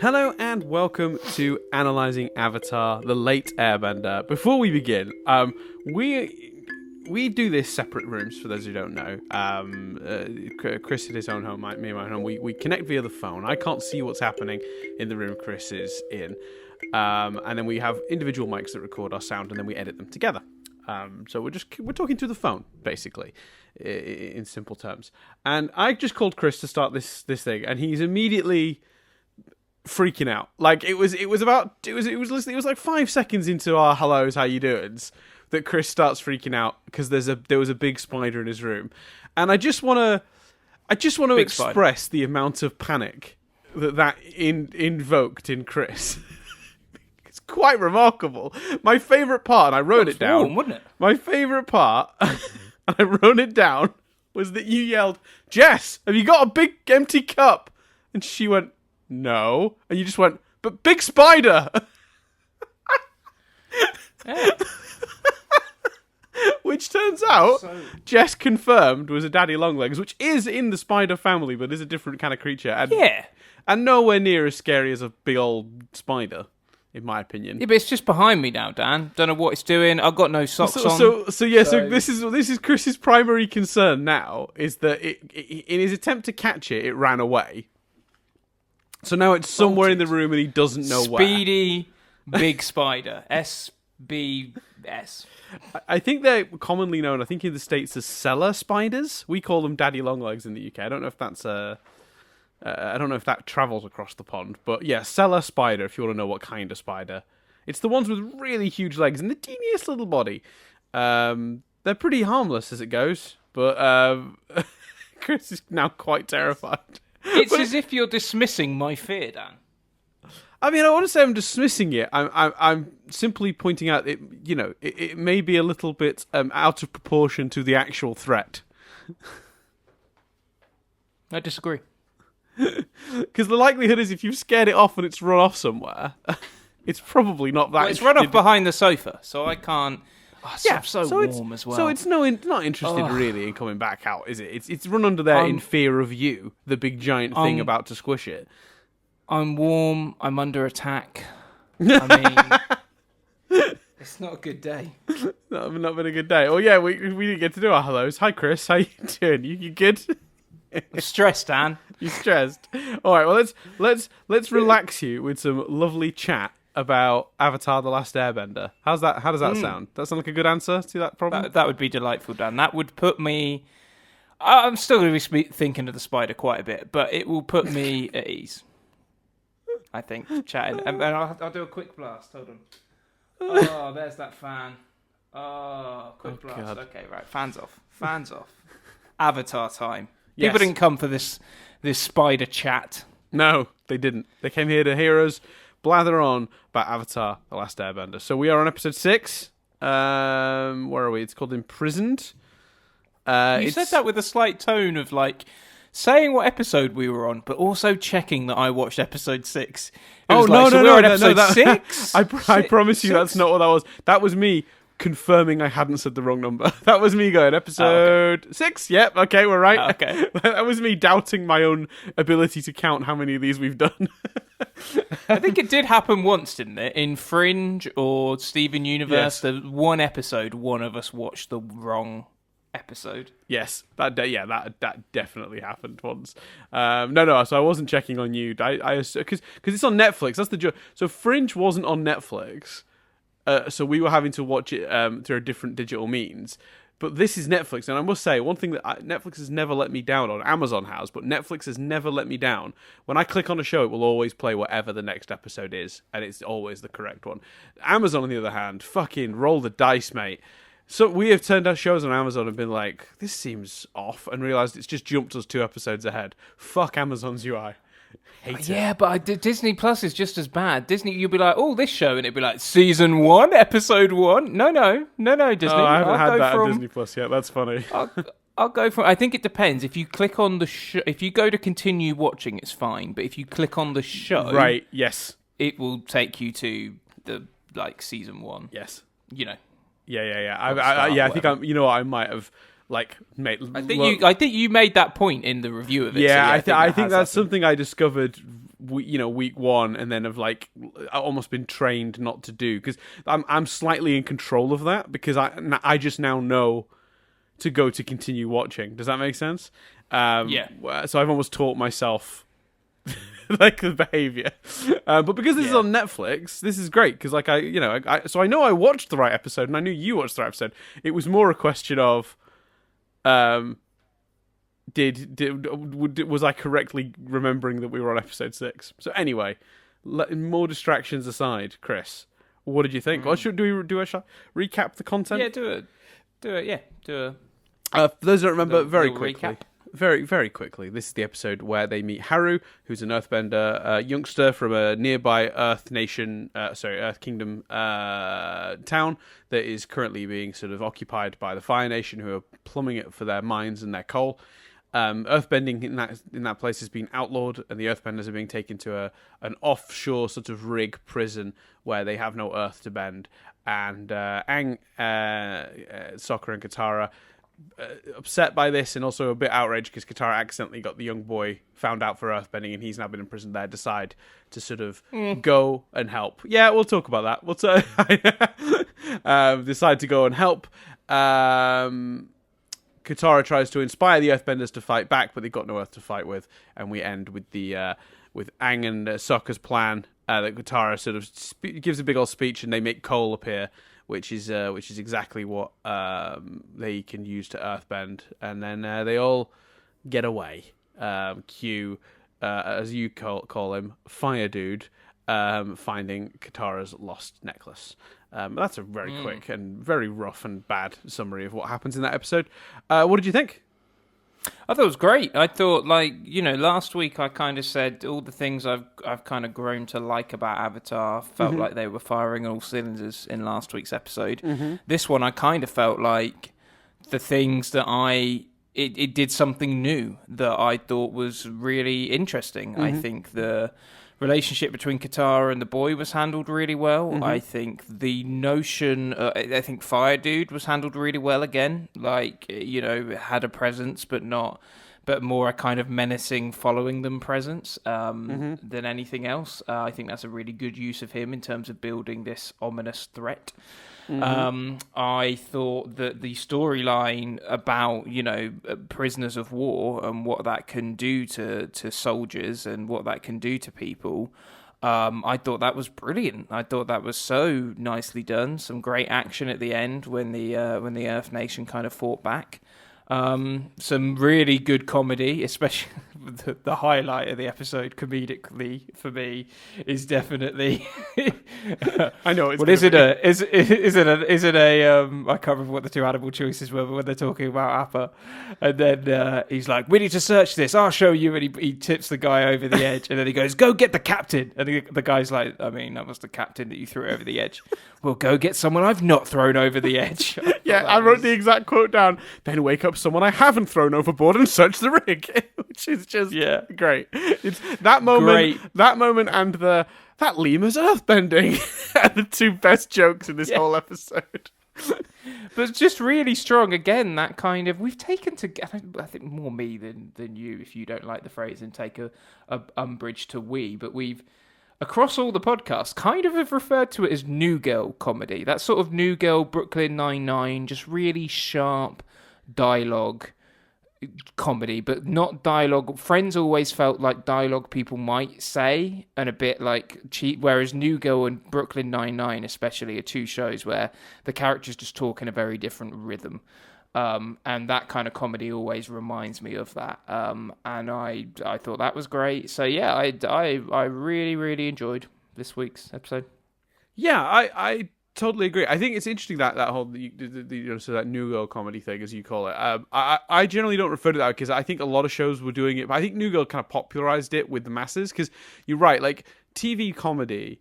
Hello and welcome to Analysing Avatar The Last Airbender. Before we begin, we do this separate rooms, for those who don't know. Chris at his own home, me at my home. We connect via the phone. I can't see what's happening in the room Chris is in. And then we have individual mics that record our sound, and then we edit them together. So we're talking through the phone, basically, in simple terms. And I just called Chris to start this thing, and he's immediately freaking out. Like it was like 5 seconds into our hellos, how you doing, that Chris starts freaking out because there was a big spider in his room, and I just want to express the amount of panic that invoked in Chris. It's quite remarkable. My favourite part, and I wrote it down. Warm, wouldn't it? My favourite part, and I wrote it down, was that you yelled, "Jess, have you got a big empty cup?" And she went, "No." And you just went, "But big spider." Yeah. Which turns out, Jess confirmed, was a daddy longlegs, which is in the spider family, but is a different kind of creature. And nowhere near as scary as a big old spider, in my opinion. Yeah, but it's just behind me now, Dan. Don't know what it's doing. I've got no socks on. So this is Chris's primary concern now, is that in his attempt to catch it, it ran away. So now it's somewhere in the room and he doesn't know where. Speedy big spider. SBS. I think they're commonly known, I think in the States, as cellar spiders. We call them daddy longlegs in the UK. I don't know if that's I don't know if that travels across the pond. But yeah, cellar spider, if you want to know what kind of spider. It's the ones with really huge legs and the teeniest little body. They're pretty harmless as it goes. But Chris is now quite terrified. It's as if you're dismissing my fear, Dan. I mean, I want to say I'm dismissing it. I'm simply pointing out it may be a little bit out of proportion to the actual threat. I disagree. Because the likelihood is, if you've scared it off and it's run off somewhere, it's probably not that. Well, it's run off behind the sofa, so I can't. Oh, it's so warm as well. So it's not interested really in coming back out, is it? It's run under there in fear of you, the big giant thing about to squish it. I'm warm. I'm under attack. I mean, it's not a good day. Not been a good day. Oh yeah, we didn't get to do our hellos. Hi Chris, how you doing? You good? I'm stressed, Dan. You're stressed. All right. Well, let's relax you with some lovely chat about Avatar: The Last Airbender. How does that sound? That sound like a good answer to that problem? That would be delightful, Dan. That would put me. I'm still going to be thinking of the spider quite a bit, but it will put me at ease. I think chatting, and I'll do a quick blast. Hold on. Oh, there's that fan. Oh, quick blast. God. Okay, right. Fans off. Avatar time. Yes. People didn't come for this spider chat. No, they didn't. They came here to hear us blather on about Avatar: The Last Airbender. So we are on episode 6. Where are we? It's called Imprisoned. You said that with a slight tone of like saying what episode we were on, but also checking that I watched episode 6. No, we're on episode 6. I promise you, that's not what that was. That was me confirming I hadn't said the wrong number. That was me going, episode 6? Yep, okay, we're right. Okay. That was me doubting my own ability to count how many of these we've done. I think it did happen once, didn't it? In Fringe or Steven Universe, the one episode, one of us watched the wrong episode. Yes, that definitely happened once. No, so I wasn't checking on you. Because it's on Netflix. That's the joke. So Fringe wasn't on Netflix. So we were having to watch it through a different digital means. But this is Netflix, and I must say, one thing that Netflix has never let me down on, Amazon has, but Netflix has never let me down. When I click on a show, it will always play whatever the next episode is, and it's always the correct one. Amazon, on the other hand, fucking roll the dice, mate. So we have turned our shows on Amazon and been like, this seems off, and realised it's just jumped us 2 episodes ahead. Fuck Amazon's UI. Hate it. But Disney Plus is just as bad. Disney, you'll be like, oh, this show, and it'd be like, season 1, episode 1. No, Disney. Oh, I haven't had that on Disney Plus yet. That's funny. I'll go for. I think it depends. If you click on the if you go to continue watching, it's fine. But if you click on the show, right? Yes, it will take you to the season 1. Yes, you know. Yeah. I think I might have. I think you made that point in the review of it. Yeah, so I think that's something I discovered week one, and then have like almost been trained not to do, because I'm slightly in control of that, because I just now know to go to continue watching. Does that make sense? Yeah. So I've almost taught myself like the behavior, but because this is on Netflix, this is great, because like so I know I watched the right episode, and I knew you watched the right episode. It was more a question of, was I correctly remembering that we were on episode 6? So anyway, more distractions aside, Chris, what did you think? Or shall recap the content? Yeah, do it. Yeah, do it. For those who don't remember, very quickly. Recap. Very, very quickly, this is the episode where they meet Haru, who's an Earthbender youngster from a nearby Earth Kingdom town that is currently being sort of occupied by the Fire Nation, who are plumbing it for their mines and their coal. Earthbending in that place has been outlawed, and the Earthbenders are being taken to an offshore sort of rig prison where they have no Earth to bend. And Aang, Sokka, and Katara, upset by this and also a bit outraged because Katara accidentally got the young boy found out for earthbending and he's now been imprisoned there, decide to sort of go and help. Yeah, we'll talk about that. Decide to go and help. Katara tries to inspire the earthbenders to fight back, but they've got no Earth to fight with, and we end with the with Aang and Sokka's plan that Katara sort of gives a big old speech and they make coal appear, which is exactly what they can use to earthbend, and then they all get away. Cue, as you call him, Fire Dude, finding Katara's lost necklace. That's a very quick and very rough and bad summary of what happens in that episode. What did you think? I thought it was great. I thought, last week I kind of said all the things I've kind of grown to like about Avatar. Felt like they were firing on all cylinders in last week's episode. This one I kind of felt like the things that it did something new that I thought was really interesting. I think the relationship between Katara and the boy was handled really well. I think the notion, I think Fire Dude was handled really well again. Had a presence, but more a kind of menacing, following them presence than anything else. I think that's a really good use of him in terms of building this ominous threat. I thought that the storyline about, prisoners of war and what that can do to soldiers and what that can do to people, I thought that was brilliant. I thought that was so nicely done. Some great action at the end when the Earth Nation kind of fought back. Some really good comedy, especially the highlight of the episode comedically for me is definitely. I know. Is it a? I can't remember what the two animal choices were, but when they're talking about Appa, and then he's like, "We need to search this. I'll show you." And he tips the guy over the edge, and then he goes, "Go get the captain." And the guy's like, "I mean, that was the captain that you threw over the edge. Well, go get someone I've not thrown over the edge." I wrote the exact quote down. Then wake up someone I haven't thrown overboard and search the rig, which is just great. It's that moment, and that lemur's earthbending are the two best jokes in this whole episode. But it's just really strong. Again, that kind of we've taken to. I think more me than you, if you don't like the phrase and take a umbrage to we. But we've across all the podcasts kind of have referred to it as New Girl comedy. That sort of New Girl Brooklyn Nine-Nine, just really sharp dialogue comedy, but not dialogue. Friends always felt like dialogue people might say and a bit like cheap, whereas New Girl and Brooklyn Nine-Nine especially are two shows where the characters just talk in a very different rhythm, and that kind of comedy always reminds me of that, and I thought that was great. So yeah, I really, really enjoyed this week's episode. Yeah, I totally agree. I think it's interesting that whole so that New Girl comedy thing, as you call it. I generally don't refer to that because I think a lot of shows were doing it, but I think New Girl kind of popularized it with the masses. Because you're right, like TV comedy,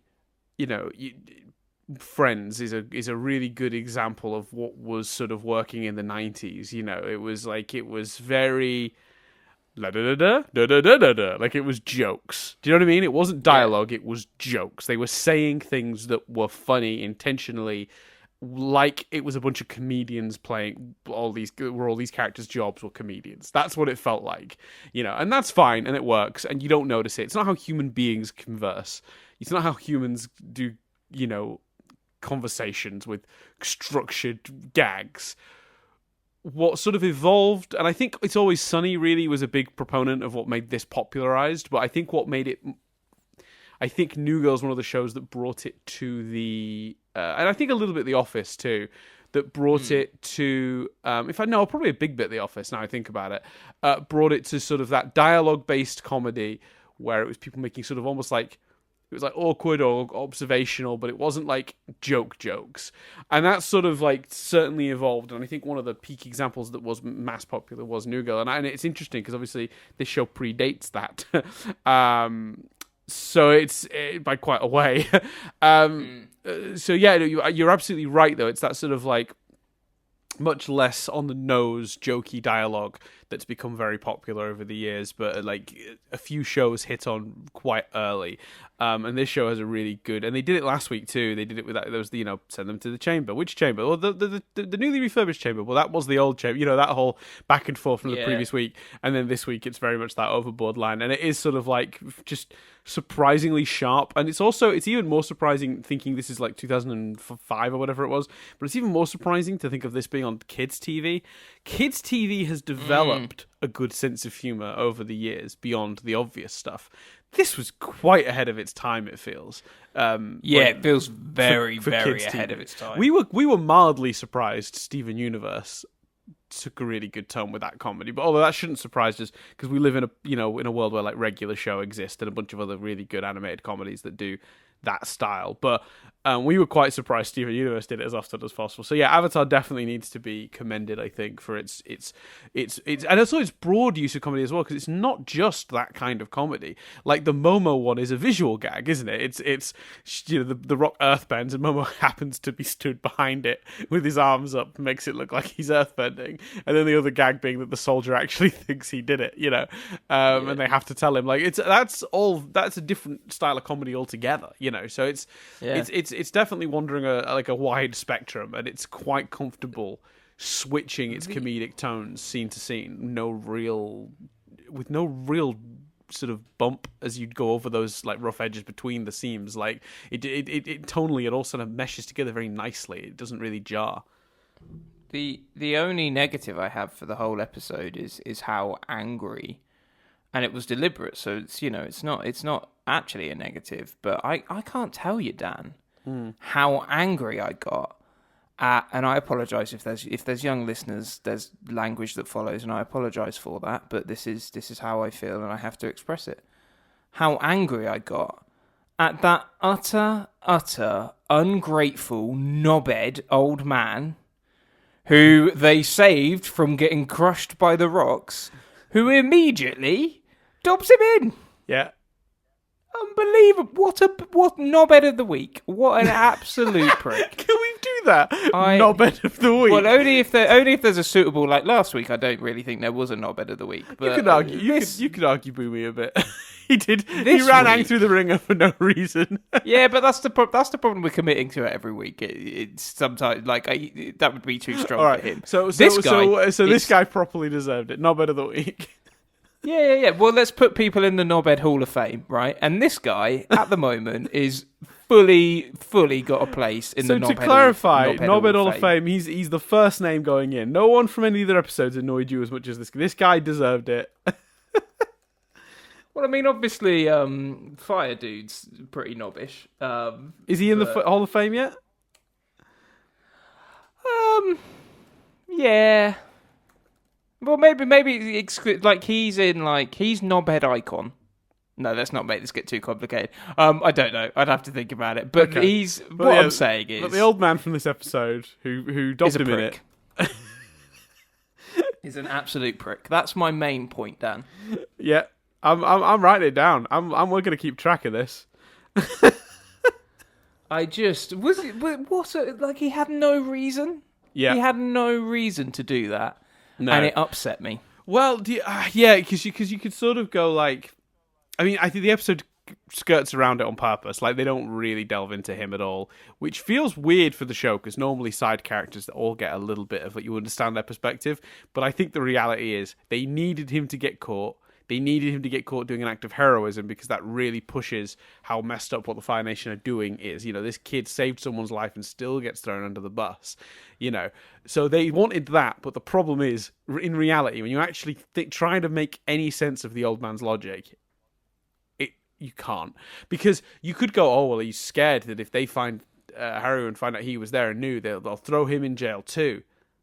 Friends is a really good example of what was sort of working in the 90s. It was very like it was jokes. Do you know what I mean? It wasn't dialogue, it was jokes. They were saying things that were funny intentionally, like it was a bunch of comedians playing all these characters' jobs were comedians. That's what it felt like, and that's fine and it works and you don't notice it. It's not how human beings converse. It's not how humans do, conversations with structured gags. What sort of evolved, and I think It's Always Sunny really was a big proponent of what made this popularized, but I think New Girl's one of the shows that brought it to the, and I think a little bit The Office too, that brought it to, probably a big bit The Office now I think about it, brought it to sort of that dialogue-based comedy where it was people making sort of almost like, it was like awkward or observational, but it wasn't like jokes. And that sort of like certainly evolved. And I think one of the peak examples that was mass popular was New Girl. And it's interesting because obviously this show predates that. So it's by quite a way. So yeah, you're absolutely right though. It's that sort of like much less on the nose, jokey dialogue that's become very popular over the years, but like a few shows hit on quite early. And this show has a really good, and they did it last week too. They did it with that. There was the, send them to the chamber. Which chamber? Well, the newly refurbished chamber. Well, that was the old chamber. That whole back and forth from the previous week, and then this week it's very much that overboard line, and it is sort of like just surprisingly sharp. And it's even more surprising thinking this is like 2005 or whatever it was. But it's even more surprising to think of this being on kids' TV. Kids' TV has developed a good sense of humor over the years beyond the obvious stuff. This was quite ahead of its time, it feels. It feels very, very ahead of its time. We were mildly surprised Steven Universe took a really good tone with that comedy, but although that shouldn't surprise us because we live in a world where like Regular Show exists and a bunch of other really good animated comedies that do that style. But we were quite surprised Steven Universe did it as often as possible. So yeah, Avatar definitely needs to be commended, I think, for its and also its broad use of comedy as well, because it's not just that kind of comedy. Like the Momo one is a visual gag, isn't it? It's the rock earthbends and Momo happens to be stood behind it with his arms up, makes it look like he's earthbending, and then the other gag being that the soldier actually thinks he did it, and they have to tell him like that's a different style of comedy altogether, So it's definitely wandering a wide spectrum, and it's quite comfortable switching its comedic tones scene to scene. With no real sort of bump as you'd go over those like rough edges between the seams. Like it tonally, it all sort of meshes together very nicely. It doesn't really jar. The only negative I have for the whole episode is how angry, and it was deliberate. So it's not actually a negative, but I can't tell you, Dan, how angry I got at, and I apologise if there's young listeners, there's language that follows, and I apologise for that, but this is how I feel, and I have to express it. How angry I got at that utter ungrateful knobhead old man who they saved from getting crushed by the rocks, who immediately dobs him in. Yeah. Unbelievable. What knobhead of the week. What an absolute prick. Can we do that? Knobhead of the week. Well, only if there's a suitable, like last week, I don't really think there was a knobhead of the week. But you could argue. You could argue Boomy a bit. He did. He ran Ang through the ringer for no reason. Yeah, but that's the problem with committing to it every week. It's sometimes like that would be too strong for him. So this guy properly deserved it. Knobhead of the week. Yeah. Well, let's put people in the Knobhead Hall of Fame, right? And this guy, at the moment, is fully got a place in the Knobhead Hall of Fame. So to clarify, Knobhead Hall of Fame, he's the first name going in. No one from any of the episodes annoyed you as much as this. This guy deserved it. Well, I mean, obviously, Fire Dude's pretty knobbish. Is he in the Hall of Fame yet? Yeah. Well, maybe like he's knobhead icon. No, let's not make this get too complicated. I don't know. I'd have to think about it. But okay. I'm saying is, but the old man from this episode who dobbed him in it is an absolute prick. That's my main point, Dan. Yeah, I'm writing it down. We're going to keep track of this. He had no reason. Yeah, he had no reason to do that. No. And it upset me. Well, yeah, because you could sort of go like, I mean, I think the episode skirts around it on purpose. Like, they don't really delve into him at all, which feels weird for the show, because normally side characters all get a little bit of it. You understand their perspective, but I think the reality is they needed him to get caught. They needed him to get caught doing an act of heroism, because that really pushes how messed up what the Fire Nation are doing is. This kid saved someone's life and still gets thrown under the bus, So they wanted that, but the problem is, in reality, when you actually try to make any sense of the old man's logic, you can't. Because you could go, oh, well, he's scared that if they find Haru and find out he was there and knew, they'll throw him in jail too.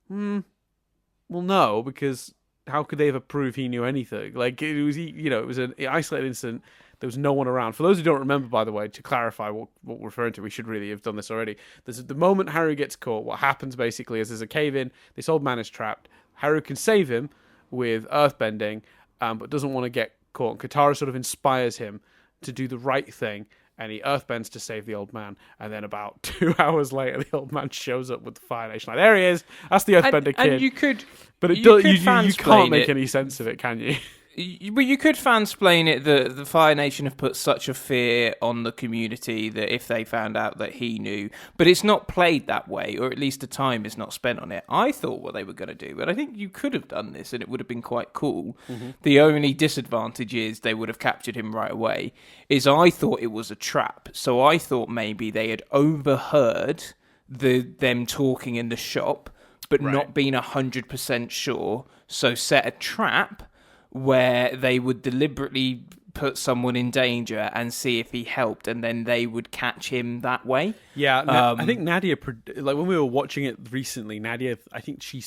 Well, no, because how could they ever prove he knew anything? Like, it was an isolated incident. There was no one around. For those who don't remember, by the way, to clarify what we're referring to, we should really have done this already. There's the moment Haru gets caught, what happens basically is there's a cave-in, this old man is trapped. Haru can save him with earthbending, but doesn't want to get caught. And Katara sort of inspires him to do the right thing, and he earthbends to save the old man. And then about 2 hours later, the old man shows up with the Fire Nation. Like, there he is. That's the earthbender kid. And you could, but you can't make any sense of it, can you? But you could fansplain it that the Fire Nation have put such a fear on the community that if they found out that he knew, but it's not played that way, or at least the time is not spent on it. I thought what they were going to do, but I think you could have done this and it would have been quite cool. Mm-hmm. The only disadvantage is they would have captured him right away. I thought it was a trap, so I thought maybe they had overheard them talking in the shop, but not been 100% sure, so set a trap where they would deliberately put someone in danger and see if he helped, and then they would catch him that way. Yeah, I think Nadia, like when we were watching it recently, Nadia, I think she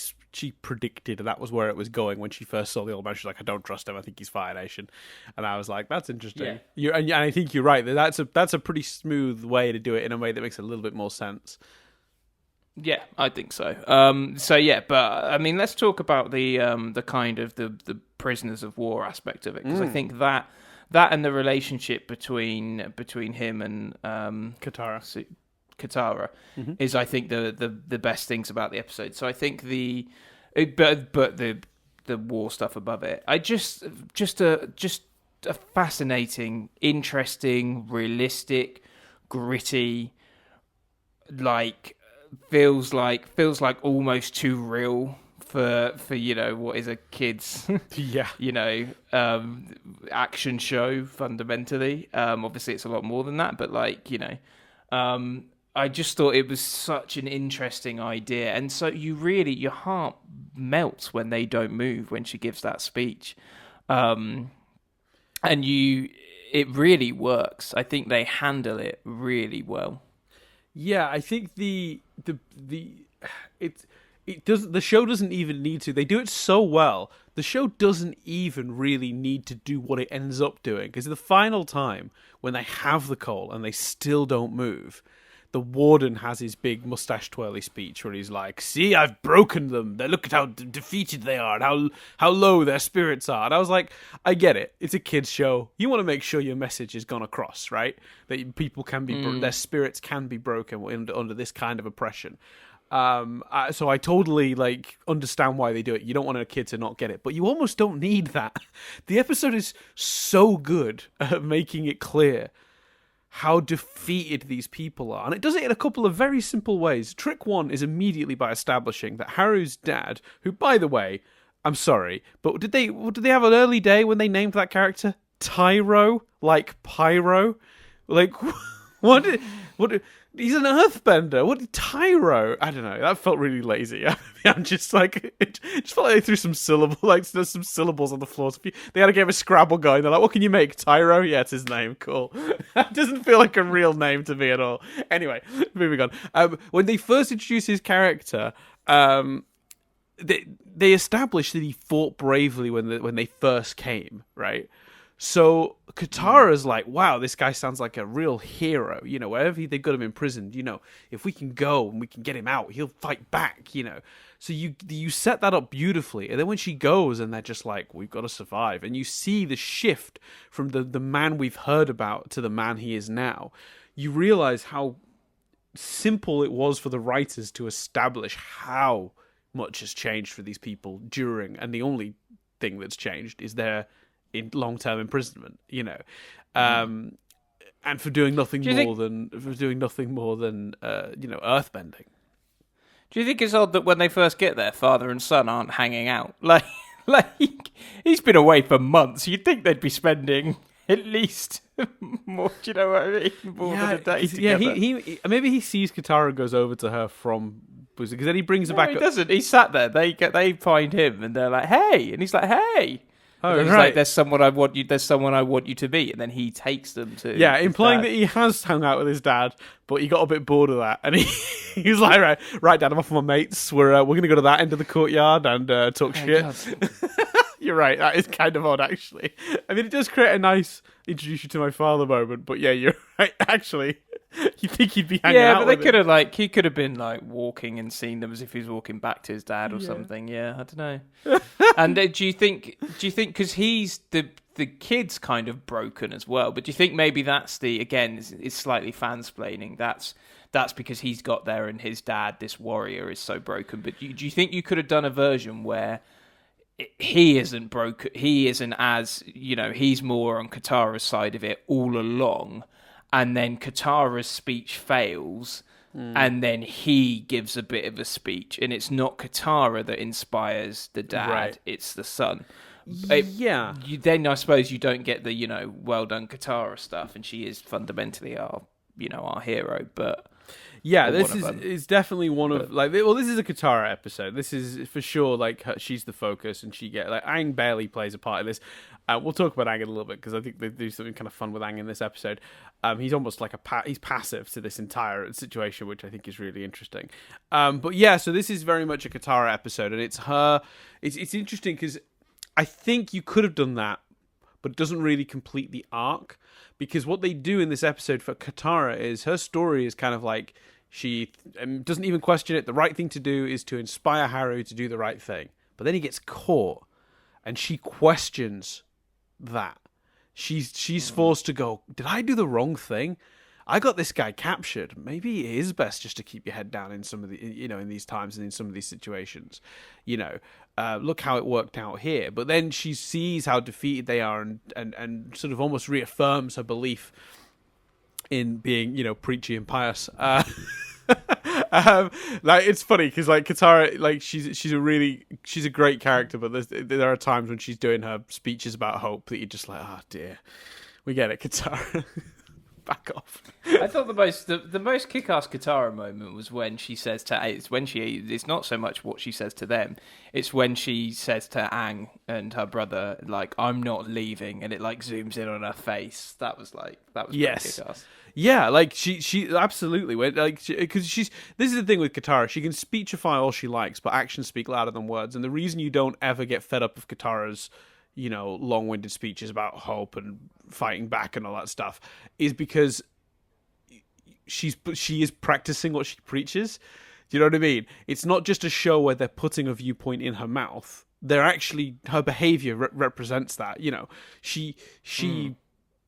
predicted that was where it was going when she first saw the old man. She's like, I don't trust him. I think he's Fire Nation. And I was like, that's interesting. Yeah. And I think you're right. That's a pretty smooth way to do it in a way that makes a little bit more sense. Yeah, I think so. But I mean, let's talk about the kind of the prisoners of war aspect of it, because I think that and the relationship between him and Katara is, I think, the best things about the episode. So I think the war stuff above it, just a fascinating, interesting, realistic, gritty, like. Feels like almost too real for what is a kid's action show fundamentally. Obviously it's a lot more than that, but I just thought it was such an interesting idea, and so your heart melts when they don't move when she gives that speech, and it really works. I think they handle it really well. Yeah, I think it does. The show doesn't even need to. They do it so well. The show doesn't even really need to do what it ends up doing, because the final time when they have the coal and they still don't move, the warden has his big mustache twirly speech where he's like, "See, I've broken them. Look at how defeated they are and how low their spirits are." And I was like, I get it. It's a kids show. You want to make sure your message has gone across, right? That people can be their spirits can be broken under this kind of oppression. So I totally understand why they do it. You don't want a kid to not get it, but you almost don't need that. The episode is so good at making it clear how defeated these people are. And it does it in a couple of very simple ways. Trick one is immediately by establishing that Haru's dad, who, by the way, I'm sorry, but did they have an early day when they named that character Tyro, like Pyro? Like, what? He's an earthbender. What? Tyro? I don't know. That felt really lazy. I'm just like, it just felt like they threw some syllables, there's some syllables on the floor. So they had to get a Scrabble going. They're like, what can you make? Tyro? Yeah, it's his name. Cool. That doesn't feel like a real name to me at all. Anyway, moving on. When they first introduced his character, they established that he fought bravely when they first came, right? So Katara's like, wow, this guy sounds like a real hero. Wherever they've got him imprisoned, if we can go and we can get him out, he'll fight back, So you set that up beautifully. And then when she goes and they're just like, we've got to survive. And you see the shift from the man we've heard about to the man he is now. You realize how simple it was for the writers to establish how much has changed for these people during. And the only thing that's changed is their in long-term imprisonment, and for doing nothing Do you more than earthbending. Do you think it's odd that when they first get there, father and son aren't hanging out? Like he's been away for months. You'd think they'd be spending at least more. Do you know what I mean? More than a day together. Yeah, he maybe he sees Katara and goes over to her from because then he brings her back. He doesn't. He sat there. They find him and they're like, "Hey," and he's like, "Hey." Oh, he's right. like, there's someone I want you to meet, and then he takes them to. Yeah, implying that he has hung out with his dad, but he got a bit bored of that, and he was like, "Right, Dad, I'm off with my mates. We're gonna go to that end of the courtyard and talk shit." You're right. That is kind of odd, actually. I mean, it does create a nice introduce you to my father moment, but yeah, you're right. Actually, you think he'd be hanging out? Yeah, but they with could have he could have been walking and seen them as if he was walking back to his dad or something. Yeah, I don't know. And do you think because he's the kid's kind of broken as well, but do you think maybe that's it's slightly fansplaining? That's because he's got there and his dad, this warrior, is so broken. But do you think you could have done a version where he isn't broken? He isn't as he's more on Katara's side of it all along, and then Katara's speech fails, and then he gives a bit of a speech, and it's not Katara that inspires the dad; right. It's the son. Yeah. Then I suppose you don't get the well done Katara stuff, and she is fundamentally our hero, but. Yeah, this is definitely one of this is a Katara episode. This is for sure she's the focus, and she Aang barely plays a part in this. We'll talk about Aang in a little bit because I think they do something kind of fun with Aang in this episode. He's almost like he's passive to this entire situation, which I think is really interesting. But yeah, so this is very much a Katara episode, and it's her. It's interesting because I think you could have done that, but it doesn't really complete the arc. Because what they do in this episode for Katara is her story is kind of like she doesn't even question it. The right thing to do is to inspire Haru to do the right thing. But then he gets caught and she questions that. She's forced to go, did I do the wrong thing? I got this guy captured. Maybe it is best just to keep your head down in some of the, in these times and in some of these situations. Look how it worked out here. But then she sees how defeated they are and sort of almost reaffirms her belief in being, preachy and pious. It's funny because Katara, she's a great character, but there are times when she's doing her speeches about hope that you're just like, oh dear, we get it, Katara. Back off. I thought the most kick-ass Katara moment was when she says it's not so much what she says to them, it's when she says to Aang and her brother, I'm not leaving, and it zooms in on her face. That was yes. kick-ass. Yeah, she absolutely went because this is the thing with Katara. She can speechify all she likes, but actions speak louder than words. And the reason you don't ever get fed up of Katara's long-winded speeches about hope and fighting back and all that stuff is because she is practicing what she preaches. Do you know what I mean? It's not just a show where they're putting a viewpoint in her mouth. They're actually, her behavior represents that. She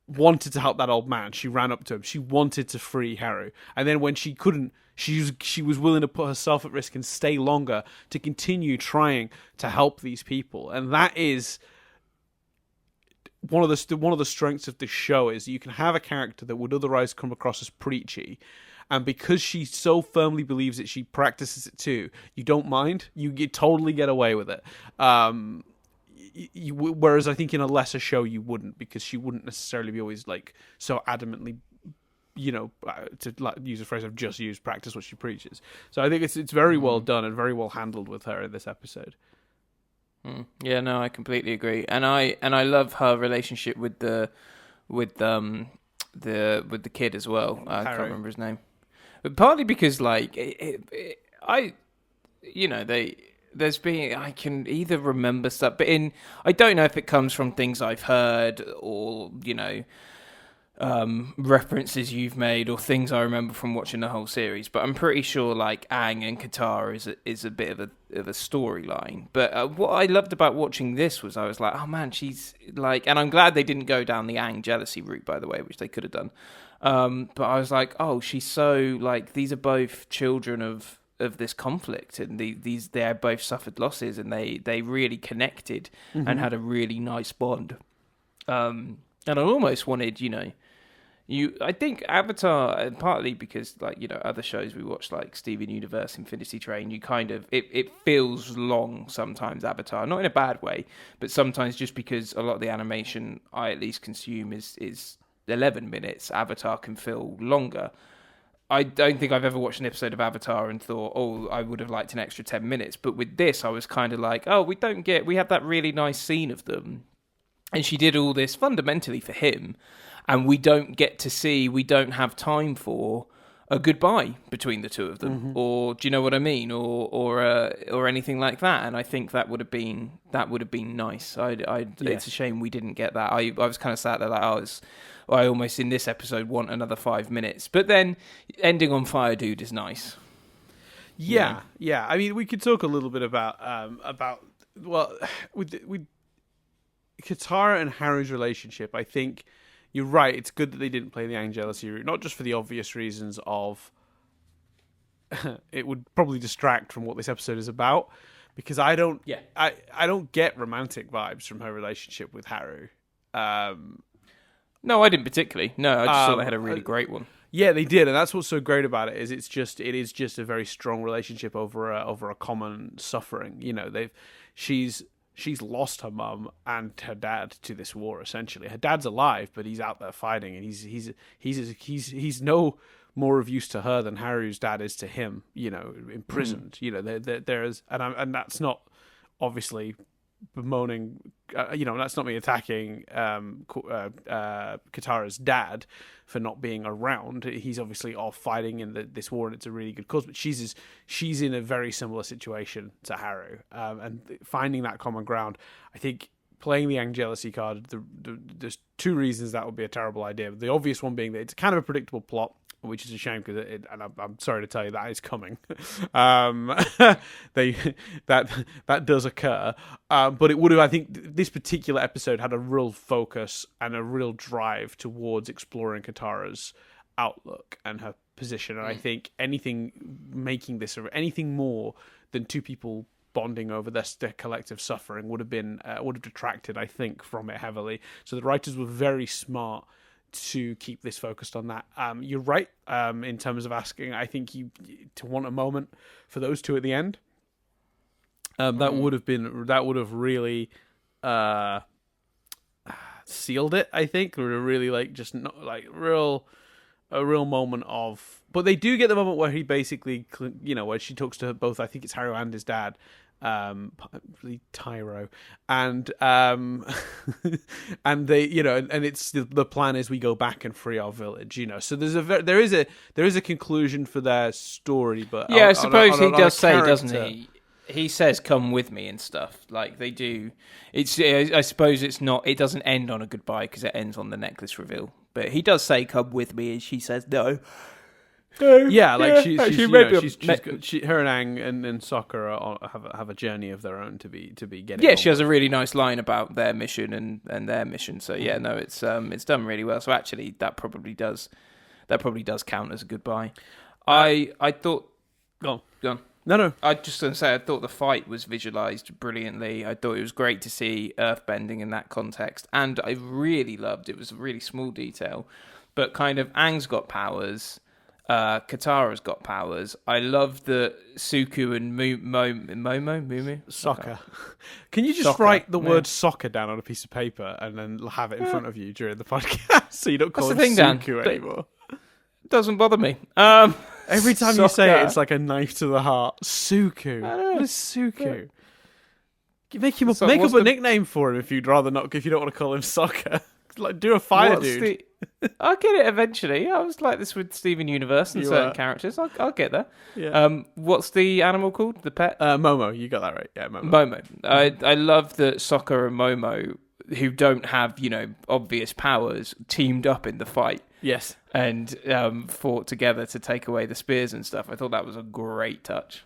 wanted to help that old man. She ran up to him. She wanted to free Haru. And then when she couldn't, she was willing to put herself at risk and stay longer to continue trying to help these people. And that is one of the strengths of this show, is you can have a character that would otherwise come across as preachy, and because she so firmly believes it, she practices it too. You don't mind. You totally get away with it. Whereas I think in a lesser show you wouldn't, because she wouldn't necessarily be always so adamantly, to use a phrase I've just used, practice what she preaches. So I think it's very well done and very well handled with her in this episode. Yeah, no, I completely agree, and I love her relationship with the kid as well. I can't remember his name, but partly because I can either remember stuff, but I don't know if it comes from things I've heard or references you've made or things I remember from watching the whole series, but I'm pretty sure Aang and Katara is a bit of a storyline. But what I loved about watching this was I was like, oh man, she's and I'm glad they didn't go down the Aang jealousy route, by the way, which they could have done. But I was like, oh, she's so these are both children of this conflict, and they have both suffered losses, and they really connected and had a really nice bond. And I almost wanted, I think Avatar, partly because other shows we watch like Steven Universe, Infinity Train, you kind of it feels long sometimes. Avatar, not in a bad way, but sometimes just because a lot of the animation I at least consume is 11 minutes. Avatar can feel longer. I don't think I've ever watched an episode of Avatar and thought, oh, I would have liked an extra 10 minutes. But with this, I was kind of like, oh, we have that really nice scene of them. And she did all this fundamentally for him. And we don't have time for a goodbye between the two of them. Or do you know what I mean? Or anything like that. And I think that would have been nice. It's a shame we didn't get that. I was kind of sat there like, I almost in this episode want another 5 minutes. But then ending on Fire Dude is nice. Yeah. I mean, we could talk a little bit about with Katara and Haru's relationship. I think you're right. It's good that they didn't play the Angelus route, not just for the obvious reasons of it would probably distract from what this episode is about. Because I don't get romantic vibes from her relationship with Haru. No, I didn't particularly. No, I just thought they had a really great one. Yeah, they did, and that's what's so great about it. Is it is just a very strong relationship over a common suffering. You know, she's lost her mum and her dad to this war. Essentially, her dad's alive, but he's out there fighting, and he's no more of use to her than Haru's dad is to him. You know, imprisoned. You know, there is, and that's not obviously bemoaning. That's not me attacking Katara's dad for not being around. He's obviously off fighting in this war, and it's a really good cause. But she's in a very similar situation to Haru, and finding that common ground. I think playing the Angelus card. There's two reasons that would be a terrible idea. The obvious one being that it's kind of a predictable plot, which is a shame because and I'm sorry to tell you that is coming. That does occur, but it would have. I think this particular episode had a real focus and a real drive towards exploring Katara's outlook and her position. And I think anything making this or anything more than two people bonding over their collective suffering would have detracted, I think, from it heavily. So the writers were very smart to keep this focused on that. You're right in terms of asking. I think to want a moment for those two at the end. That would have really sealed it. I think, or really a real moment of. But they do get the moment where he basically, where she talks to both. I think it's Haru and his dad. Really Tyro, and and they, and it's the plan is we go back and free our village, So there is a conclusion for their story, but yeah, I suppose he does say, doesn't he? He says, "Come with me" and stuff. Like they do. I suppose it's not. It doesn't end on a goodbye because it ends on the necklace reveal. But he does say, "Come with me," and she says, "No." Yeah, like her and Aang and Sokka have a journey of their own to be getting. Yeah, she has a really nice line about their mission and their mission. So yeah, no, it's done really well. So actually, that probably does count as a goodbye. I thought. Go on. No. I just going to say I thought the fight was visualized brilliantly. I thought it was great to see earthbending in that context, and I really loved it. Was a really small detail, but kind of Aang's got powers. Katara's got powers. I love that Suku and Mumu Sokka. Can you just write the word soccer down on a piece of paper and then have it in front of you during the podcast so you don't call it Suku anymore? It doesn't bother me. Every time you say it, it's like a knife to the heart. Suku. What is Suku? Make up a nickname for him if you'd rather not. If you don't want to call him Sokka. Like, do a fire dude. I'll get it eventually. I was like this with Steven Universe and certain characters. I'll get there. Yeah. What's the animal called? The pet? Momo. You got that right. Yeah, Momo. I love that Sokka and Momo, who don't have obvious powers, teamed up in the fight. Yes. And fought together to take away the spears and stuff. I thought that was a great touch.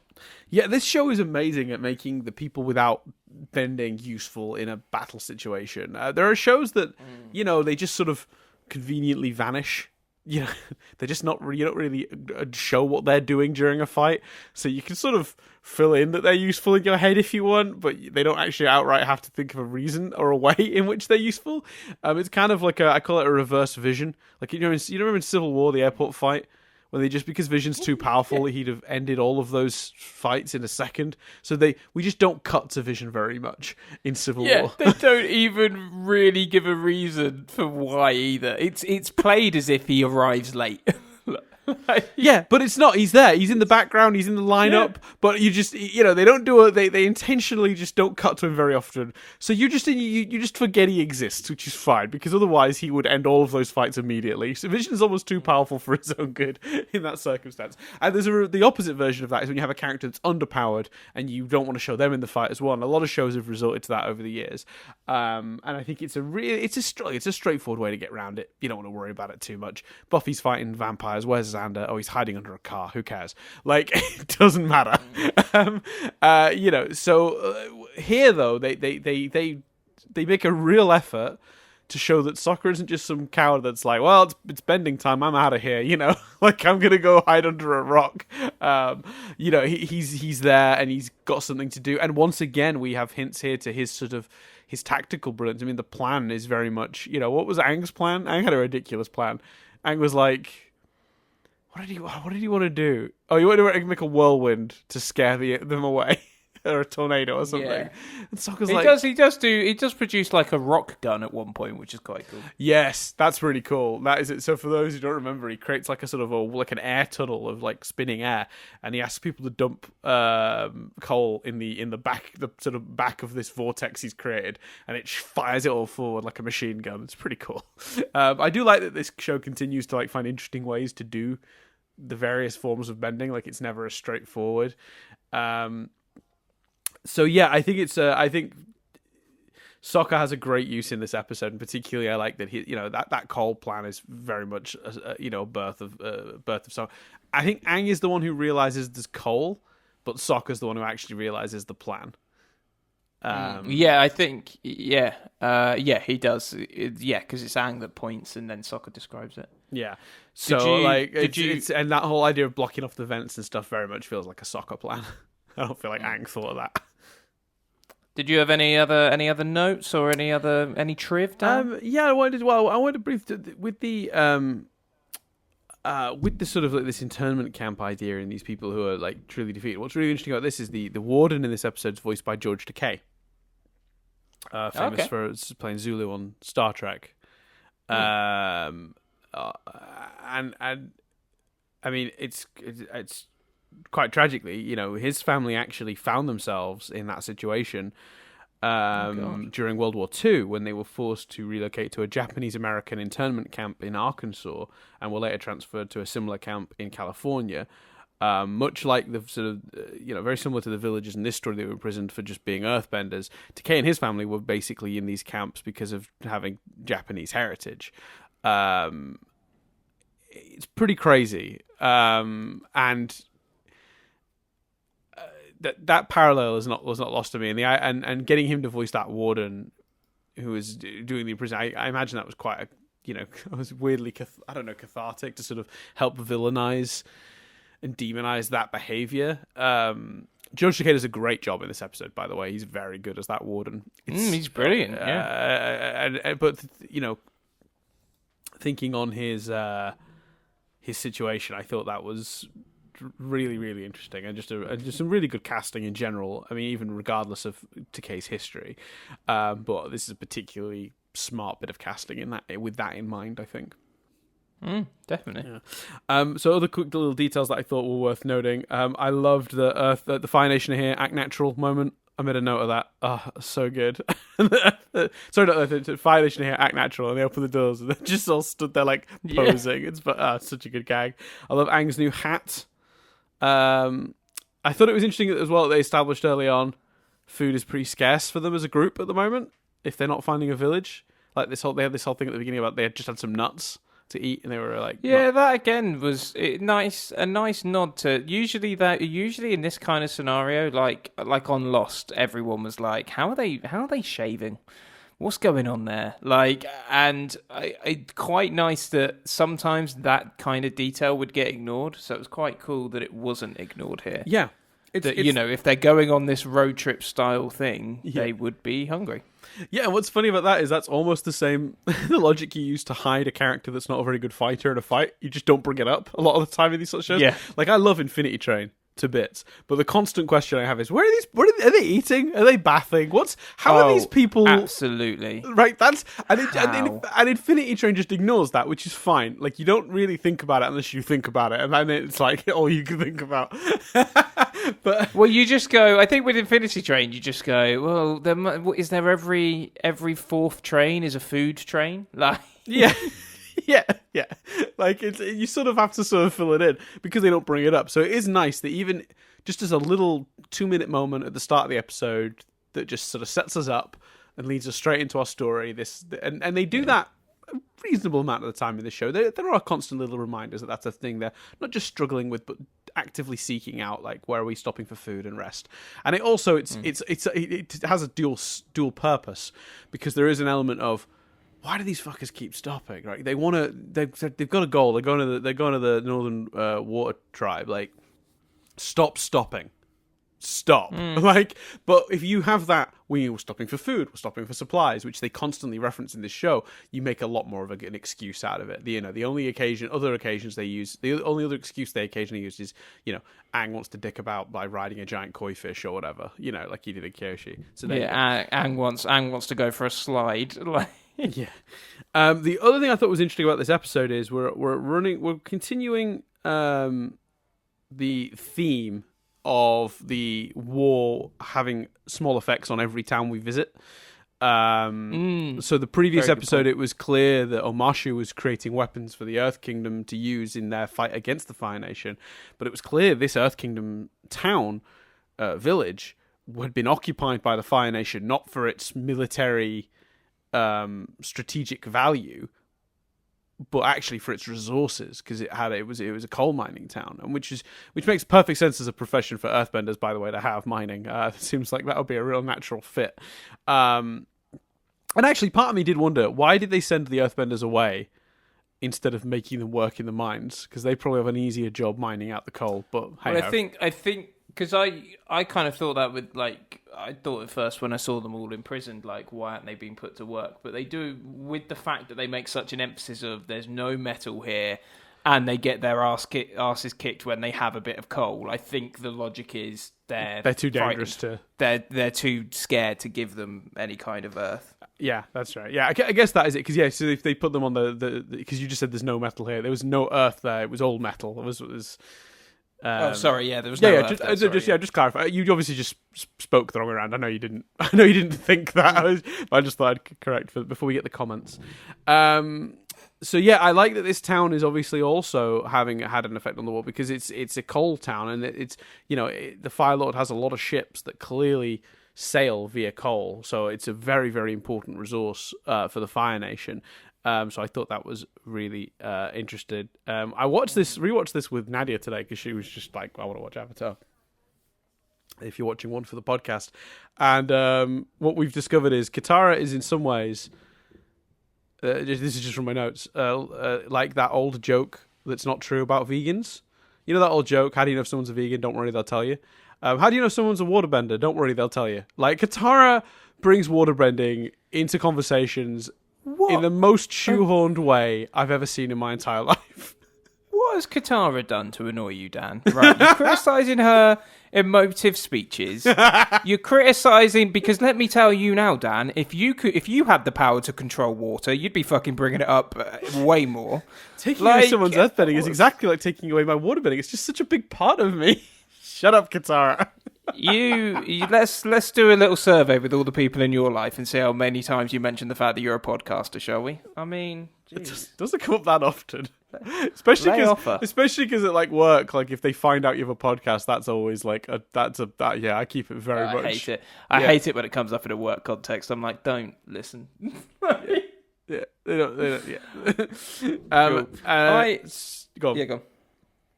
Yeah, this show is amazing at making the people without bending useful in a battle situation. There are shows that, they just sort of conveniently vanish, you know, they're just not really, you don't really show what they're doing during a fight. So you can sort of fill in that they're useful in your head if you want, but they don't actually outright have to think of a reason or a way in which they're useful. It's kind of like I call it a reverse Vision. Like, you remember in Civil War, the airport fight, when they just, because Vision's too powerful, he'd have ended all of those fights in a second. So we just don't cut to Vision very much in Civil War. They don't even really give a reason for why either. It's played as if he arrives late. Yeah, but it's not. He's there. He's in the background. He's in the lineup. Yeah. But you just, they don't do it. They intentionally just don't cut to him very often. So you just forget he exists, which is fine, because otherwise he would end all of those fights immediately. So Vision's almost too powerful for his own good in that circumstance. And there's the opposite version of that is when you have a character that's underpowered and you don't want to show them in the fight as well. And a lot of shows have resorted to that over the years. And I think it's a straightforward way to get around it. You don't want to worry about it too much. Buffy's fighting vampires. Where's Xander? Oh, he's hiding under a car. Who cares? Like, it doesn't matter. So here though, they make a real effort to show that Sokka isn't just some coward that's like, well, it's bending time, I'm out of here, like, I'm gonna go hide under a rock. He's there and he's got something to do. And once again, we have hints here to his tactical brilliance. I mean, the plan is very much, what was Aang's plan? Aang had a ridiculous plan. Aang was like, what did he want to do? Oh, he wanted to make a whirlwind to scare them away. Or a tornado or something. Yeah. And Sokka's he does produce like a rock gun at one point, which is quite cool. Yes, that's really cool. That is it. So for those who don't remember, he creates like a sort of like an air tunnel of like spinning air, and he asks people to dump coal in the back, the sort of back of this vortex he's created, and it fires it all forward like a machine gun. It's pretty cool. I do like that this show continues to like find interesting ways to do the various forms of bending. Like, it's never as straightforward. So yeah, I think I think Sokka has a great use in this episode, and particularly I like that that coal plan is very much a birth of Sokka. I think Aang is the one who realizes there's coal, but Sokka's the one who actually realizes the plan. I think he does. Because it's Aang that points, and then Sokka describes it. Yeah. So and that whole idea of blocking off the vents and stuff very much feels like a Sokka plan. I don't feel like Aang thought of that. Did you have any other notes or any triv, Dan? I wanted to brief with the sort of like this internment camp idea and these people who are like truly defeated. What's really interesting about this is the warden in this episode is voiced by George Takei, famous for playing Zulu on Star Trek. And I mean, it's quite tragically, his family actually found themselves in that situation during World War II, when they were forced to relocate to a Japanese-American internment camp in Arkansas and were later transferred to a similar camp in California. Much like the sort of, very similar to the villagers in this story that were imprisoned for just being earthbenders, Takei and his family were basically in these camps because of having Japanese heritage. It's pretty crazy. And that parallel was not lost to me, and getting him to voice that warden who was doing the prison, I imagine that was quite it was weirdly cathartic to sort of help villainize and demonize that behavior. George Takei does a great job in this episode, by the way. He's very good as that warden. He's brilliant. But thinking on his situation, I thought that was really, really interesting, and just some really good casting in general. I mean, even regardless of Takei's history, but this is a particularly smart bit of casting with that in mind, I think. Definitely. Yeah. So other quick little details that I thought were worth noting. I loved the Fire Nation are here act natural moment. I made a note of that. Oh, so good. Sorry, the Fire Nation here act natural, and they open the doors, and they just all stood there like posing. Yeah. It's such a good gag. I love Aang's new hat. I thought it was interesting as well that they established early on food is pretty scarce for them as a group at the moment if they're not finding a village. Like they had this whole thing at the beginning about they had just had some nuts to eat, and they were like, that again was a nice nod to usually in this kind of scenario, like on Lost, everyone was like, how are they shaving? what's going on there? Like, and I quite nice that sometimes that kind of detail would get ignored. So it was quite cool that it wasn't ignored here. Yeah. You know, if they're going on this road trip style thing, they would be hungry. Yeah, and what's funny about that is that's almost the same the logic you use to hide a character that's not a very good fighter in a fight. You just don't bring it up a lot of the time in these sort of shows. Yeah. Like, I love Infinity Train to bits, but the constant question I have is, are they eating? Are they bathing? How are these people? Absolutely. Right, and Infinity Train just ignores that, which is fine. Like, you don't really think about it unless you think about it, and then it's like all you can think about. But you just go. I think with Infinity Train, you just go. Well, is there every fourth train is a food train? Like, yeah. Yeah. Like, you sort of have to sort of fill it in because they don't bring it up. So it is nice that even just as a little 2-minute moment at the start of the episode that just sort of sets us up and leads us straight into our story. And they do that a reasonable amount of the time in the show. There are constant little reminders that that's a thing they're not just struggling with, but actively seeking out. Like, where are we stopping for food and rest? And it also it has a dual purpose, because there is an element of, why do these fuckers keep stopping? Right? They've got a goal. They're going to the Northern Water Tribe. Like, stop stopping. Stop. Like, but if you have that, we're stopping for food, we're stopping for supplies, which they constantly reference in this show, you make a lot more of an excuse out of it. The only other excuse they occasionally use is, Aang wants to dick about by riding a giant koi fish or whatever, like he did in Kyoshi. So Aang wants to go for a slide. Like, yeah. The other thing I thought was interesting about this episode is we're continuing the theme of the war having small effects on every town we visit. So the previous episode, it was clear that Omashu was creating weapons for the Earth Kingdom to use in their fight against the Fire Nation. But it was clear this Earth Kingdom town, village, had been occupied by the Fire Nation, not for its military strategic value, but actually for its resources, because it was a coal mining town, and which makes perfect sense as a profession for earthbenders, by the way, to have mining. It seems like that would be a real natural fit. And actually, part of me did wonder, why did they send the earthbenders away instead of making them work in the mines? Because they probably have an easier job mining out the coal. But hey, I think because I kind of thought that with, like, I thought at first when I saw them all imprisoned, like, why aren't they being put to work? But they do, with the fact that they make such an emphasis of there's no metal here, and they get their asses kicked when they have a bit of coal. I think the logic is they're too dangerous to. They're too scared to give them any kind of earth. Yeah, that's right. Yeah, I guess that is it. Because so if they put them on the because you just said there's no metal here, there was no earth there. It was all metal. It was. Sorry. Yeah, there was no. Yeah, just clarify. You obviously just spoke the wrong way around. I know you didn't. I know you didn't think that. I just thought I'd correct before we get the comments. So yeah, I like that this town is obviously also having had an effect on the war, because it's a coal town, and it's the Fire Lord has a lot of ships that clearly sail via coal, so it's a very, very important resource for the Fire Nation. So I thought that was really interesting. I rewatched this with Nadia today, because she was just like, I want to watch Avatar. If you're watching one for the podcast. And what we've discovered is Katara is in some ways, this is just from my notes, like that old joke that's not true about vegans. You know that old joke, how do you know if someone's a vegan? Don't worry, they'll tell you. How do you know if someone's a waterbender? Don't worry, they'll tell you. Like, Katara brings waterbending into conversations in the most shoehorned way I've ever seen in my entire life. What has Katara done to annoy you, Dan? Right, you're criticising her emotive speeches. You're criticising, because let me tell you now, Dan, if you had the power to control water, you'd be fucking bringing it up way more. Taking away someone's earthbending is exactly like taking away my waterbending. It's just such a big part of me. Shut up, Katara. Let's do a little survey with all the people in your life and see how many times you mention the fact that you're a podcaster, shall we? I mean, it doesn't come up that often. Especially because at like work, like if they find out you have a podcast, that's always like I keep it very much. I hate it. I hate it when it comes up in a work context. I'm like, don't listen. Yeah, they don't. Yeah. Cool. Go on. Yeah, go on.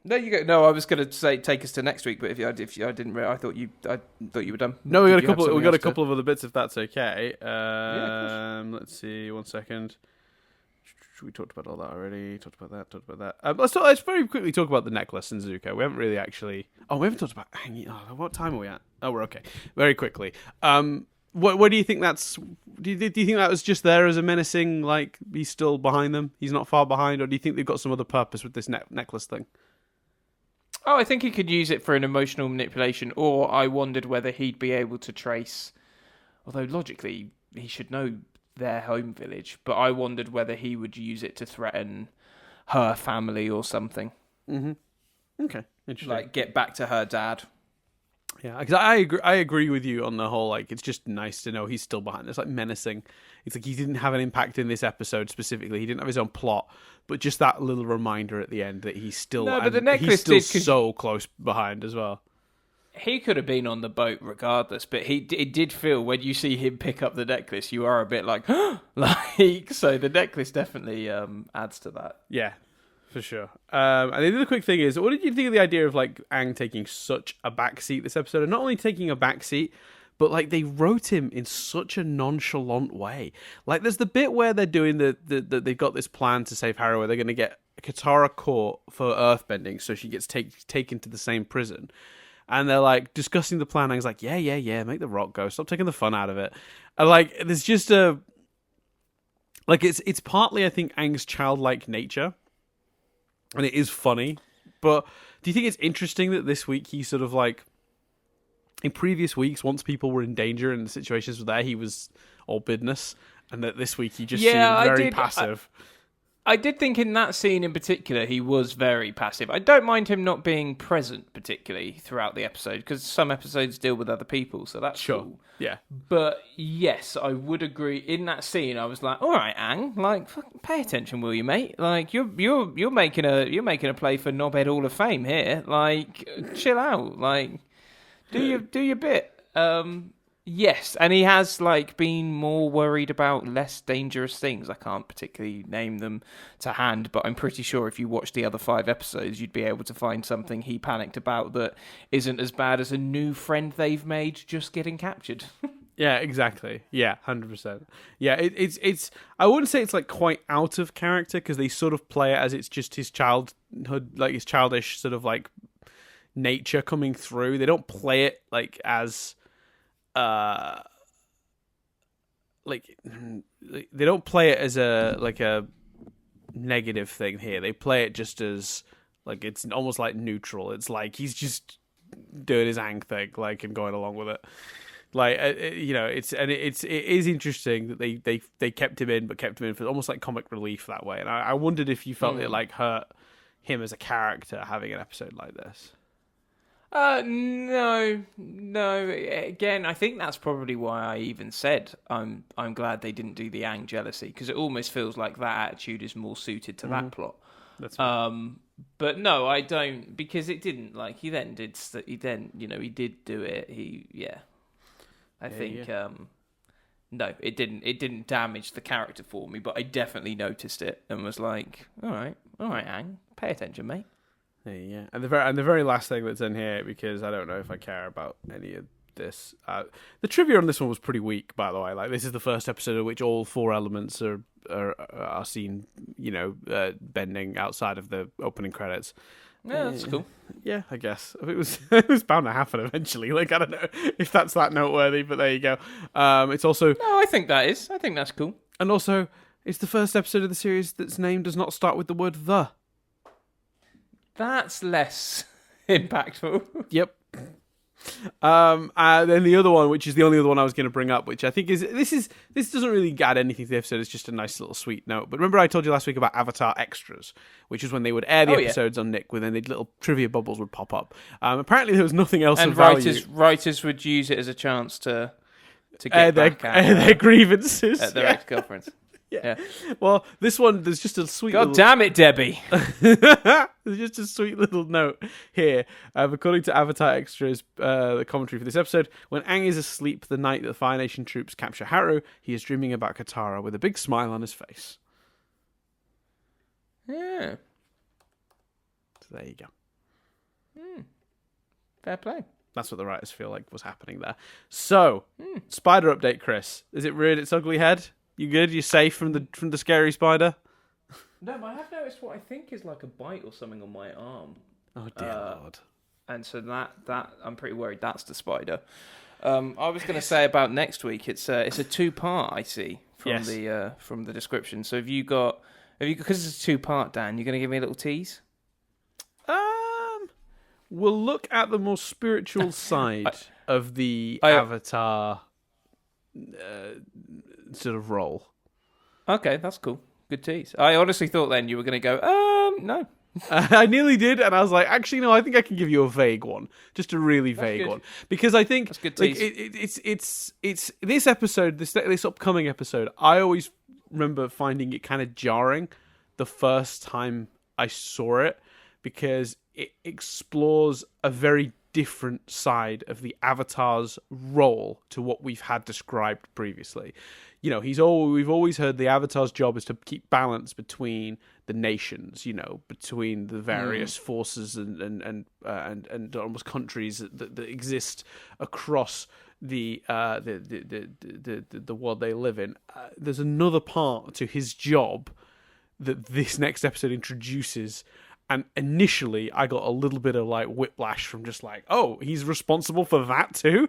There you go. No, I was going to say take us to next week, but if I didn't, I thought you were done. No, we got Did a you have couple. We something got a else to- couple of other bits, if that's okay. Yeah, Let's see. 1 second. We talked about all that already. Talked about that. Let's very quickly talk about the necklace and Zuko. We haven't really actually. Oh, we haven't talked about hanging. Oh, what time are we at? Oh, we're okay. Very quickly. What do you think that's? Do you think that was just there as a menacing, like he's still behind them? He's not far behind, or do you think they've got some other purpose with this necklace thing? Oh, I think he could use it for an emotional manipulation, or I wondered whether he'd be able to trace. Although logically, he should know their home village, but I wondered whether he would use it to threaten her family or something. Mm-hmm. Okay, interesting. Like get back to her dad. Yeah, because I agree with you on the whole, like, it's just nice to know he's still behind. It's like menacing. It's like he didn't have an impact in this episode specifically. He didn't have his own plot, but just that little reminder at the end that he's still, No, but the necklace he's still so close behind as well. He could have been on the boat regardless, but it did feel when you see him pick up the necklace, you are a bit like, like, so the necklace definitely adds to that. Yeah, for sure. And the other quick thing is, what did you think of the idea of like Aang taking such a backseat this episode? And not only taking a backseat, but like they wrote him in such a nonchalant way. Like there's the bit where they're doing they've got this plan to save Harrow, where they're going to get Katara caught for earthbending, so she gets taken to the same prison. And they're like discussing the plan. Aang's like, yeah, make the rock go. Stop taking the fun out of it. And like, there's just it's partly, I think, Aang's childlike nature, and it is funny. But do you think it's interesting that this week he sort of like, in previous weeks, once people were in danger and the situations were there, he was all business, and that this week he just seemed very passive. I did think in that scene in particular, he was very passive. I don't mind him not being present particularly throughout the episode, because some episodes deal with other people, so that's cool. Yeah. But yes, I would agree. In that scene, I was like, "All right, Aang, like, pay attention, will you, mate? Like, you're making a play for Knobhead Hall of Fame here. Like, chill out. Like, do your bit." Yes, and he has like been more worried about less dangerous things. I can't particularly name them to hand, but I'm pretty sure if you watch the other 5 episodes, you'd be able to find something he panicked about that isn't as bad as a new friend they've made just getting captured. Yeah, exactly. Yeah, 100%. Yeah, it's. I wouldn't say it's like quite out of character, because they sort of play it as it's just his childhood, like his childish sort of like nature coming through. They don't play it like as. Like they don't play it as a negative thing here. They play it just as like it's almost like neutral. It's like he's just doing his Aang thing, like, and going along with it. Like it is interesting that they kept him in, but kept him in for almost like comic relief that way. And I wondered if you felt it like hurt him as a character having an episode like this. No. Again, I think that's probably why I even said I'm glad they didn't do the Aang jealousy, because it almost feels like that attitude is more suited to that plot. That's right. But no, I don't, because it didn't. Like he did do it. I think no, it didn't. It didn't damage the character for me, but I definitely noticed it and was like, all right, Aang, pay attention, mate. Yeah, and the very last thing that's in here, because I don't know if I care about any of this. The trivia on this one was pretty weak, by the way. Like, this is the first episode in which all 4 elements are seen, bending outside of the opening credits. Yeah, that's cool. Yeah, I guess it was bound to happen eventually. Like, I don't know if that's that noteworthy, but there you go. It's also no, I think that is. I think that's cool. And also, it's the first episode of the series that's name does not start with the word "the." That's less impactful. Yep. Then the other one, which is the only other one I was going to bring up, which I think is this doesn't really add anything to the episode. It's just a nice little sweet note. But remember, I told you last week about Avatar Extras, which is when they would air the episodes on Nick, where then little trivia bubbles would pop up. Apparently, there was nothing else of value. And writers would use it as a chance to get back at their grievances at their ex-girlfriends. Yeah. Well, this one, there's just a sweet God damn it, Debbie. There's just a sweet little note here. According to Avatar Extras, the commentary for this episode, when Aang is asleep the night that the Fire Nation troops capture Haru, he is dreaming about Katara with a big smile on his face. Yeah. So there you go. Fair play. That's what the writers feel like was happening there. So, spider update, Chris. Is it reared its ugly head? You good? You safe from the scary spider? No, I have noticed what I think is like a bite or something on my arm. Oh dear Lord! And so that I'm pretty worried that's the spider. I was going to say about next week. It's a 2-part. I see from the description. So have you because it's a 2-part, Dan? You're going to give me a little tease. We'll look at the more spiritual side of the Avatar sort of role. Okay, that's cool. Good tease. I honestly thought then you were going to go, no. I nearly did, and I was like, actually, no, I think I can give you a vague one. Just a really vague one. Because I think that's good like, tease. it's this episode, this upcoming episode, I always remember finding it kind of jarring the first time I saw it, because it explores a very different side of the Avatar's role to what we've had described previously. You know, we've always heard the Avatar's job is to keep balance between the nations, you know, between the various forces and almost countries that exist across the world they live in. There's another part to his job that this next episode introduces. And initially, I got a little bit of like whiplash from just like, oh, he's responsible for that too.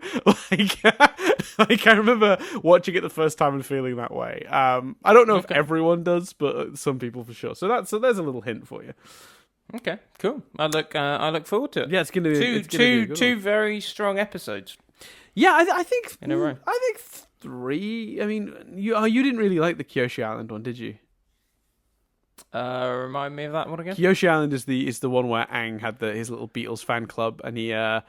Like I remember watching it the first time and feeling that way. I don't know if everyone does, but some people for sure. So there's a little hint for you. Okay, cool. I look forward to it. Yeah, it's gonna be two very strong episodes. Yeah, I think in a row. I think 3. I mean, you didn't really like the Kyoshi Island one, did you? Remind me of that one again. Kyoshi Island is the one where Aang had his little Beatles fan club, and he. I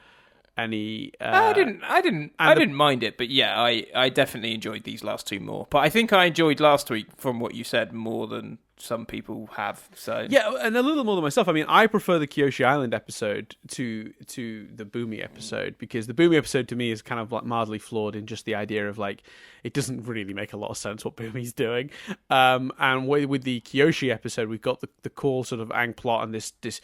didn't mind it, but yeah, I definitely enjoyed these last 2 more. But I think I enjoyed last week, from what you said, more than some people have. So yeah, and a little more than myself. I mean, I prefer the Kyoshi Island episode to the Boomy episode, because the Boomy episode to me is kind of like mildly flawed in just the idea of like it doesn't really make a lot of sense what Boomy's doing. And with the Kyoshi episode, we've got the cool sort of Aang plot and this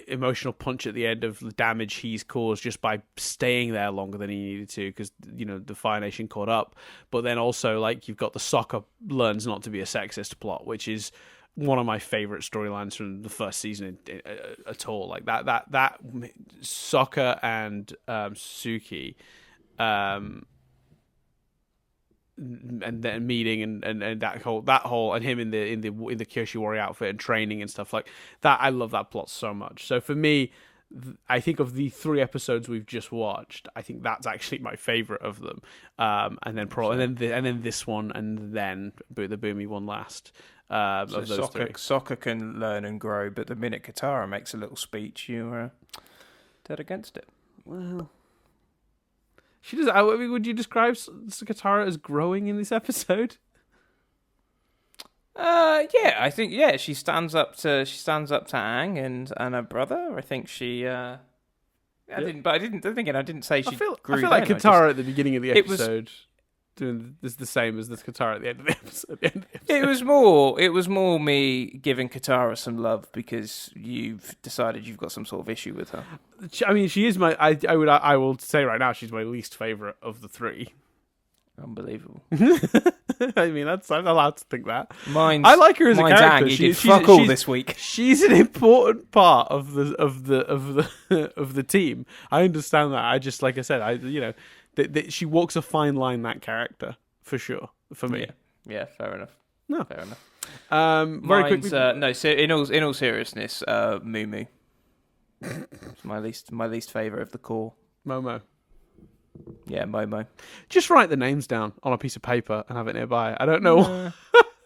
emotional punch at the end of the damage he's caused just by staying there longer than he needed to, because you know the Fire Nation caught up. But then also like you've got the Sokka learns not to be a sexist plot, which is one of my favorite storylines from the first season at all. Like that Sokka and Suki and then meeting and that whole and him in the Kyoshi warrior outfit and training and stuff like that. I love that plot so much. So for me, I think of the 3 episodes we've just watched, I think that's actually my favorite of them. And then this one, and then the Boomy one last. So Sokka can learn and grow, but the minute Katara makes a little speech, you're dead against it. Well, she does. I mean, would you describe Katara as growing in this episode? Yeah, I think she stands up to Aang and her brother. I think she. I didn't say she grew. I feel like Katara at the beginning of the episode doing this the same as the Katara at the end of the episode. It was more me giving Katara some love because you've decided you've got some sort of issue with her. I mean, she is my. I will say right now, she's my least favorite of the 3. Unbelievable. I mean, I'm allowed to think that. I like her as a character. She's fuck all this week. She's an important part of the team. I understand that. I just, like I said, she walks a fine line. That character for sure for me. Yeah, fair enough. No, fair enough. Very quickly. No, so in all seriousness, Moo it's my least favorite of the core. Momo. Yeah, Momo. Just write the names down on a piece of paper and have it nearby. I don't know. I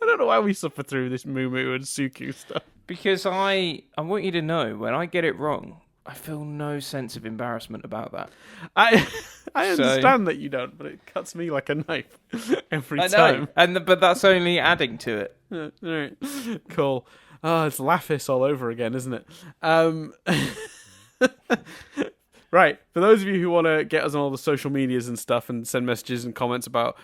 don't know why we suffer through this Moo and Suki stuff. Because I want you to know, when I get it wrong, I feel no sense of embarrassment about that. I understand that you don't, but it cuts me like a knife every time. But that's only adding to it. All right, cool. Oh, it's Laphis all over again, isn't it? Right. For those of you who want to get us on all the social medias and stuff and send messages and comments about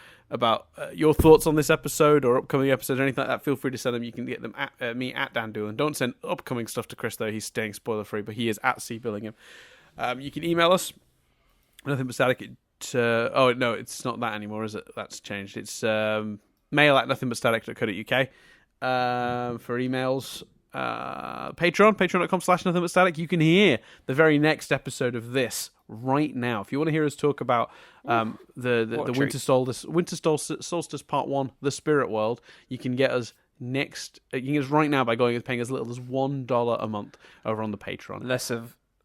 your thoughts on this episode or upcoming episodes or anything like that, feel free to send them. You can get them at me at Dan Doolan. Don't send upcoming stuff to Chris, though. He's staying spoiler free, but he is at C Billingham. You can email us. Nothing but static. Oh, no, it's not that anymore, is it? That's changed. It's mail at nothingbutstatic.co.uk for emails. patreon.com/nothingbutstatic. You can hear the very next episode of this right now. If you want to hear us talk about the winter solstice part 1, the spirit world, you can get us right now by paying as little as $1 a month over on the Patreon.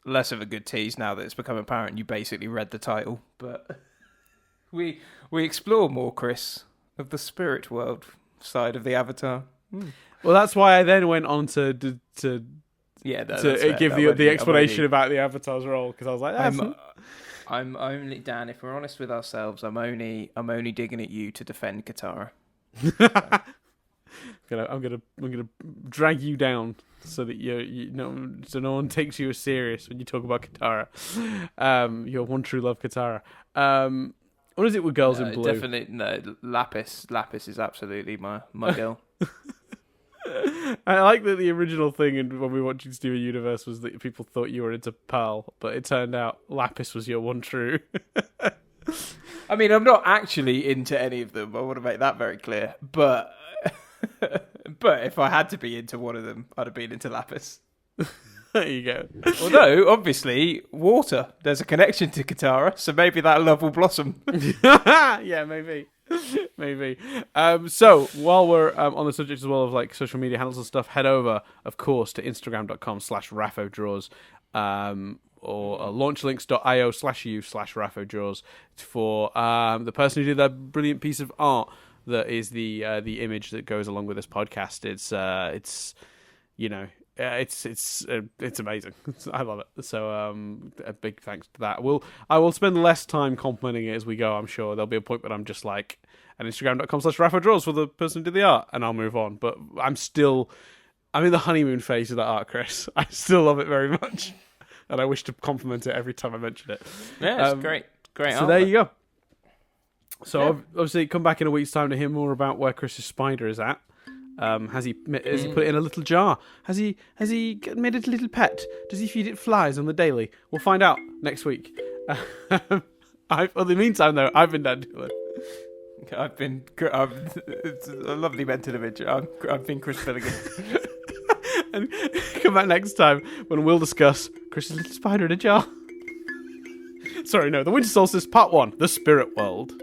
Less of a good tease now that it's become apparent you basically read the title, but we explore more, Chris, of the spirit world side of the Avatar. Well, that's why I then went on to give the explanation about the Avatar's role, because I was like, I'm only, Dan, if we're honest with ourselves, I'm only digging at you to defend Katara. I'm gonna drag you down so that so no one takes you as serious when you talk about Katara. Your one true love, Katara. What is it with girls in blue? Definitely no. Lapis is absolutely my girl. I like that the original thing when we were watching Steven Universe was that people thought you were into Pearl, but it turned out Lapis was your one true. I mean, I'm not actually into any of them. I want to make that very clear. But if I had to be into one of them, I'd have been into Lapis. There you go. Although, obviously, water. There's a connection to Katara, so maybe that love will blossom. Yeah, maybe. So while we're on the subject as well of like social media handles and stuff, head over, of course, to instagram.com/Raphodraws or launchlinks.io/u/Raphodraws for the person who did that brilliant piece of art that is the image that goes along with this podcast. It's amazing. I love it. So a big thanks to that. I will spend less time complimenting it as we go, I'm sure. There'll be a point where I'm just like, and instagram.com/Raphodraws for the person who did the art, and I'll move on. But I'm in the honeymoon phase of that art, Chris. I still love it very much. And I wish to compliment it every time I mention it. Yeah, it's great. Great art. So there you go. So obviously come back in a week's time to hear more about where Chris's spider is at. Has he put it in a little jar? Has he made it a little pet? Does he feed it flies on the daily? We'll find out next week. In the meantime, though, I've been Dan Doolan. It's a lovely mental image. I've been Chris Billingham. And come back next time when we'll discuss Chris's little spider in a jar. Sorry, no, the Winter Solstice Part 1, the Spirit World.